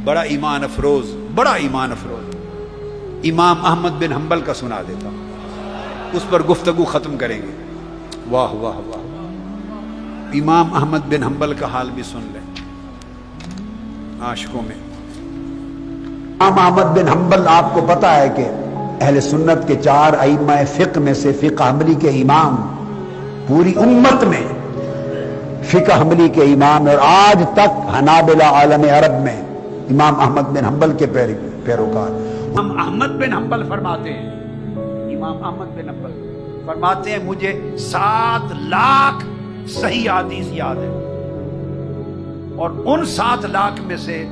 بڑا ایمان افروز امام احمد بن حنبل کا سنا دیتا ہوں، اس پر گفتگو ختم کریں گے۔ واہ واہ واہ، امام احمد بن حنبل کا حال بھی سن لیں عاشقوں میں۔ امام احمد بن حنبل آپ کو پتا ہے کہ اہل سنت کے 4 ائمہ فقہ میں سے فقہ حنبلی کے امام، پوری امت میں فقہ حنبلی کے امام، اور آج تک حنابلہ عالم عرب میں امام احمد بن حنبل کے پیروکار۔ امام احمد بن حنبل فرماتے ہیں، امام احمد بن حنبل فرماتے ہیں مجھے 7 لاکھ صحیح حدیث یاد ہے، اور ان 7 لاکھ میں سے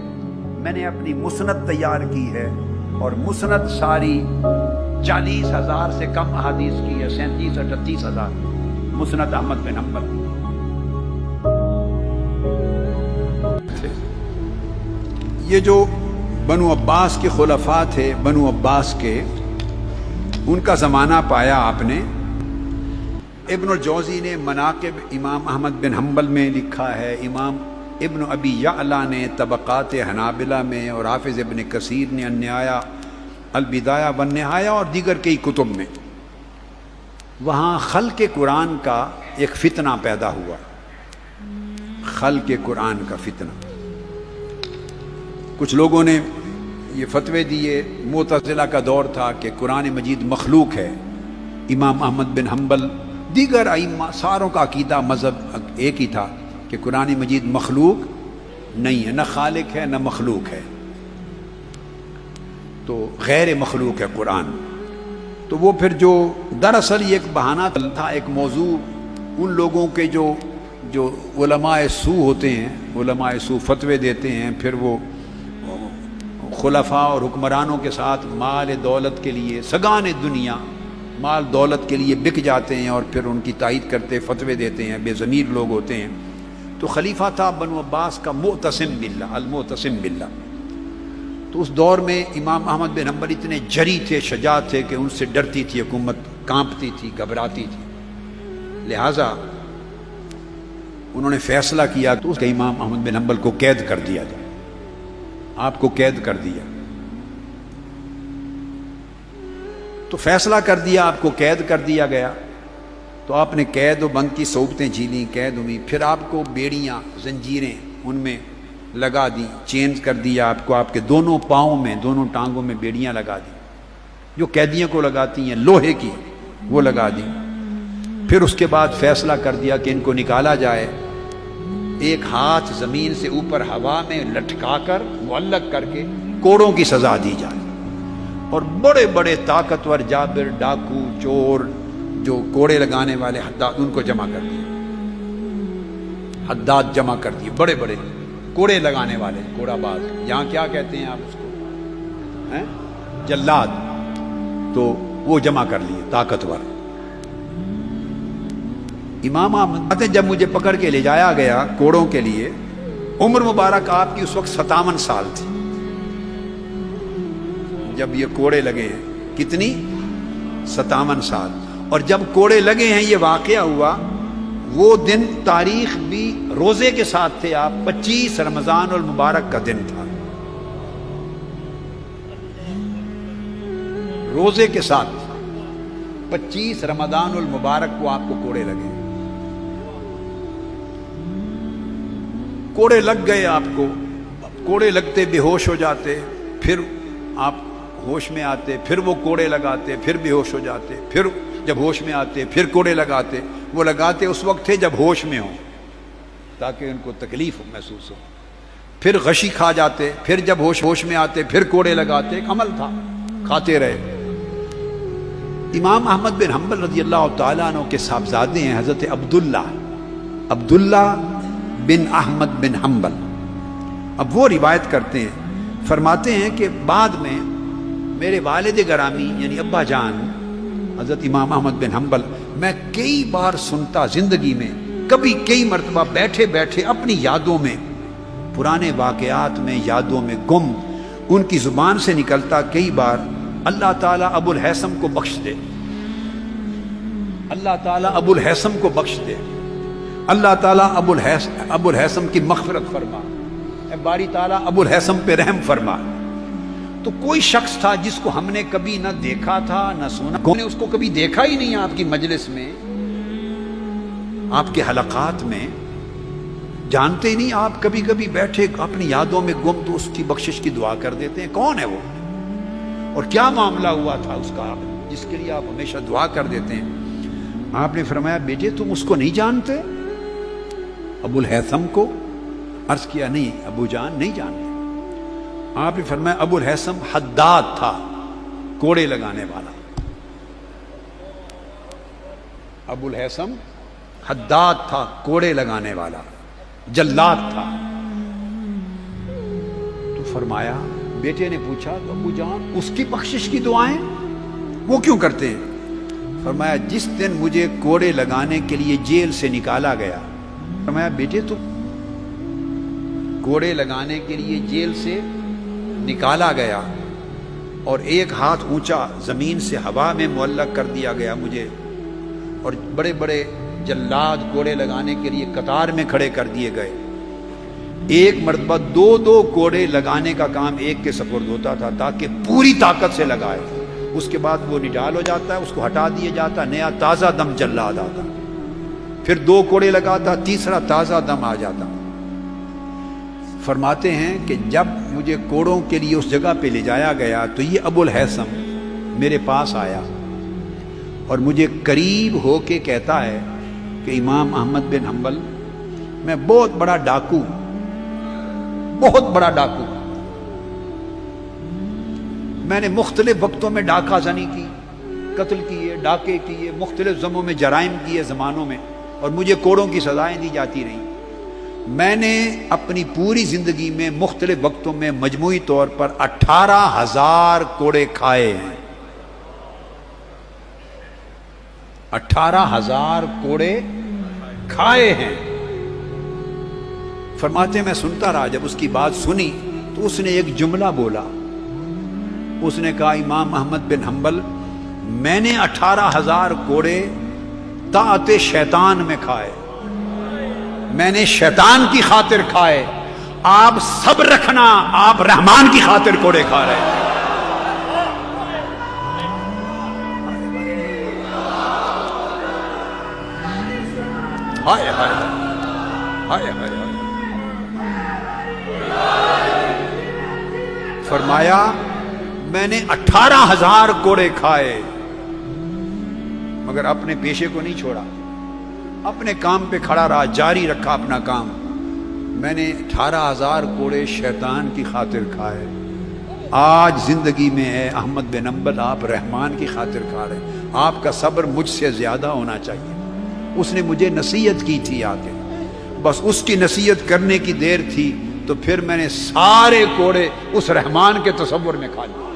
میں نے اپنی مسند تیار کی ہے، اور مسند ساری 40,000 سے کم احادیث کی ہے، 37-38,000 مسند احمد بن حنبل۔ یہ جو بنو عباس کے خلفاء تھے، بنو عباس کے، ان کا زمانہ پایا آپ نے۔ ابن الجوزی نے مناقب امام احمد بن حنبل میں لکھا ہے، امام ابن ابی یعلا نے طبقات حنابلہ میں، اور حافظ ابن کثیر نے النہایہ البدایہ والنہایہ اور دیگر کئی کتب میں۔ وہاں خلق قرآن کا ایک فتنہ پیدا ہوا، خلق قرآن کا فتنہ۔ کچھ لوگوں نے یہ فتوے دیے، معتزلہ کا دور تھا کہ قرآن مجید مخلوق ہے۔ امام احمد بن حنبل، دیگر ائمہ، ساروں کا عقیدہ مذہب ایک ہی تھا کہ قرآن مجید مخلوق نہیں ہے، نہ خالق ہے نہ مخلوق ہے، تو غیر مخلوق ہے قرآن۔ تو وہ پھر جو دراصل یہ ایک بہانہ تھا، ایک موضوع ان لوگوں کے جو علماء سو ہوتے ہیں، علماء سو فتوے دیتے ہیں، پھر وہ خلفاء اور حکمرانوں کے ساتھ مال دولت کے لیے، سگان دنیا مال دولت کے لیے بک جاتے ہیں، اور پھر ان کی تائید کرتے فتوے دیتے ہیں، بے ضمیر لوگ ہوتے ہیں۔ تو خلیفہ تھا بنو عباس کا معتصم باللہ، المعتصم باللہ۔ تو اس دور میں امام احمد بن حنبل اتنے جری تھے، شجاع تھے کہ ان سے ڈرتی تھی حکومت، کانپتی تھی، گھبراتی تھی۔ لہٰذا انہوں نے فیصلہ کیا کہ اس کے امام احمد بن حنبل کو قید کر دیا جائے، آپ کو قید کر دیا۔ تو فیصلہ کر دیا، آپ کو قید کر دیا گیا۔ تو آپ نے قید و بند کی صعوبتیں جھیلیں، قید ہوئی، پھر آپ کو بیڑیاں، زنجیریں ان میں لگا دی، چینج کر دیا آپ کو، آپ کے دونوں پاؤں میں، دونوں ٹانگوں میں بیڑیاں لگا دی، جو قیدیوں کو لگاتی ہیں لوہے کی، وہ لگا دی۔ پھر اس کے بعد فیصلہ کر دیا کہ ان کو نکالا جائے، ایک ہاتھ زمین سے اوپر ہوا میں لٹکا کر معلق کر کے کوڑوں کی سزا دی جائے، اور بڑے بڑے طاقتور جابر، ڈاکو، چور، جو کوڑے لگانے والے حداد، ان کو جمع کر دیا، حداد جمع کر دیے، بڑے بڑے کوڑے لگانے والے، کوڑا باز، یہاں کیا کہتے ہیں آپ اس کو، جلاد، تو وہ جمع کر لیے طاقتور۔ امام احمد جب مجھے پکڑ کے لے جایا گیا کوڑوں کے لیے، عمر مبارک آپ کی اس وقت 57 سال تھی جب یہ کوڑے لگے ہیں۔ کتنی؟ 57 سال۔ اور جب کوڑے لگے ہیں، یہ واقعہ ہوا، وہ دن تاریخ بھی روزے کے ساتھ تھے آپ، 25 رمضان المبارک کا دن تھا، روزے کے ساتھ 25 رمضان المبارک کو آپ کو کوڑے لگے۔ کوڑے لگ گئے آپ کو، کوڑے لگتے بے ہوش ہو جاتے، پھر آپ ہوش میں آتے، پھر وہ کوڑے لگاتے، پھر بے ہوش ہو جاتے، پھر جب ہوش میں آتے پھر کوڑے لگاتے۔ وہ لگاتے اس وقت تھے جب ہوش میں ہوں، تاکہ ان کو تکلیف محسوس ہو، پھر غشی کھا جاتے، پھر جب ہوش میں آتے پھر کوڑے لگاتے۔ ایک عمل تھا، کھاتے رہے۔ امام احمد بن حنبل رضی اللہ تعالیٰ عنہ کے صاحبزادے ہیں حضرت عبداللہ بن احمد بن حنبل۔ اب وہ روایت کرتے ہیں، فرماتے ہیں کہ بعد میں میرے والد گرامی یعنی ابا جان حضرت امام احمد بن حنبل، میں کئی بار سنتا زندگی میں، کبھی کئی مرتبہ بیٹھے بیٹھے اپنی یادوں میں، پرانے واقعات میں، یادوں میں گم، ان کی زبان سے نکلتا کئی بار، اللہ تعالیٰ ابو الہیثم کو بخش دے، اللہ تعالیٰ ابو الہیثم کو بخش دے، اللہ تعالیٰ ابو الہیثم کی مغفرت فرما، اے باری تعالیٰ ابو الہیثم پہ رحم فرما۔ تو کوئی شخص تھا جس کو ہم نے کبھی نہ دیکھا تھا نہ سنا، ہم نے اس کو کبھی دیکھا ہی نہیں آپ کی مجلس میں، آپ کے حلقات میں، جانتے ہی نہیں، آپ کبھی کبھی بیٹھے اپنی یادوں میں گم تو اس کی بخشش کی دعا کر دیتے ہیں۔ کون ہے وہ اور کیا معاملہ ہوا تھا اس کا جس کے لیے آپ ہمیشہ دعا کر دیتے ہیں؟ آپ نے فرمایا بیٹے تم اس کو نہیں جانتے؟ ابو الہیثم کو؟ عرض کیا نہیں ابو جان نہیں جانتے۔ آپ نے فرمایا ابو الہیثم حداد تھا، کوڑے لگانے والا۔ ابو الہیثم حداد تھا، کوڑے لگانے والا، جلاد تھا۔ تو فرمایا، بیٹے نے پوچھا تو ابو جان اس کی بخشش کی دعائیں وہ کیوں کرتے ہیں؟ فرمایا جس دن مجھے کوڑے لگانے کے لیے جیل سے نکالا گیا، فرمایا بیٹے تم کوڑے لگانے کے لیے جیل سے نکالا گیا اور ایک ہاتھ اونچا زمین سے ہوا میں معلق کر دیا گیا مجھے، اور بڑے بڑے جلاد کوڑے لگانے کے لیے قطار میں کھڑے کر دیے گئے۔ ایک مرتبہ دو کوڑے لگانے کا کام ایک کے سپرد ہوتا تھا تاکہ پوری طاقت سے لگائے، اس کے بعد وہ نڈال ہو جاتا ہے، اس کو ہٹا دیا جاتا، نیا تازہ دم جلاد آتا، پھر 2 کوڑے لگاتا، تیسرا تازہ دم آ جاتا۔ فرماتے ہیں کہ جب مجھے کوڑوں کے لیے اس جگہ پہ لے جایا گیا تو یہ ابو الہیثم میرے پاس آیا اور مجھے قریب ہو کے کہتا ہے کہ امام احمد بن حنبل میں بہت بڑا ڈاکو، میں نے مختلف وقتوں میں ڈاکہ زنی کی، قتل کیے، ڈاکے کیے، مختلف زموں میں جرائم کیے زمانوں میں، اور مجھے کوڑوں کی سزائیں دی جاتی رہیں۔ میں نے اپنی پوری زندگی میں مختلف وقتوں میں مجموعی طور پر 18,000 کوڑے کھائے ہیں، 18,000 کوڑے کھائے ہیں۔ فرماتے میں سنتا رہا، جب اس کی بات سنی تو اس نے ایک جملہ بولا، اس نے کہا امام احمد بن حنبل میں نے 18,000 کوڑے طاعت شیطان میں کھائے، میں نے شیطان کی خاطر کھائے، آپ صبر رکھنا، آپ رحمان کی خاطر کوڑے کھا رہے ہیں۔ ہائے ہائے ہائے ہائے ہائے۔ فرمایا میں نے 18,000 کوڑے کھائے مگر اپنے پیشے کو نہیں چھوڑا، اپنے کام پہ کھڑا رہا، جاری رکھا اپنا کام۔ میں نے 18,000 کوڑے شیطان کی خاطر کھائے، آج زندگی میں ہے احمد بن حنبل آپ رحمان کی خاطر کھا رہے ہیں۔ آپ کا صبر مجھ سے زیادہ ہونا چاہیے۔ اس نے مجھے نصیحت کی تھی آ کے، بس اس کی نصیحت کرنے کی دیر تھی تو پھر میں نے سارے کوڑے اس رحمان کے تصور میں کھا لیے۔